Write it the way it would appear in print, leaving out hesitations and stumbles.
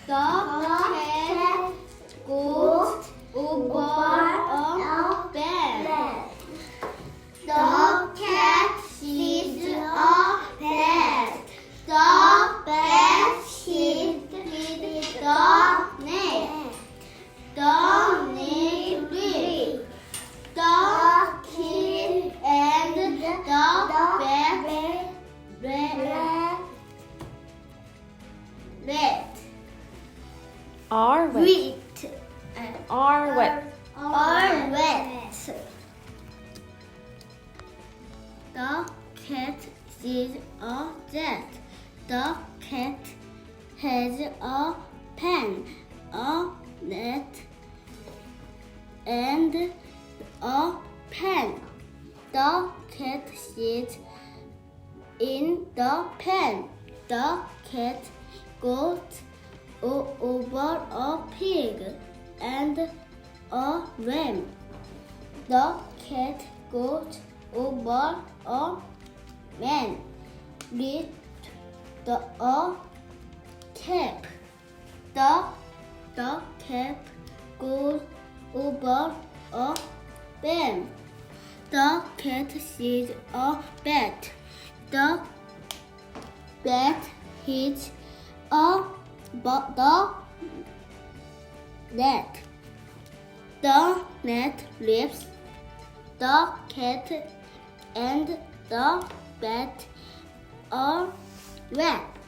The cat goes over a bed. The cat sees a bed. The bed hits the net. The net reads. The kid and the bed are wet. Are wet. Are wet. The cat sees a jet. The cat has a pen, a net, and a pen. The cat sits in the pen. The cat goes over a pig and a ram. The cat goes over a man with a cap. The cap goes over a man. The cat sees a bat. The bat hits the net. The net leaves. The cat and the bat are wet.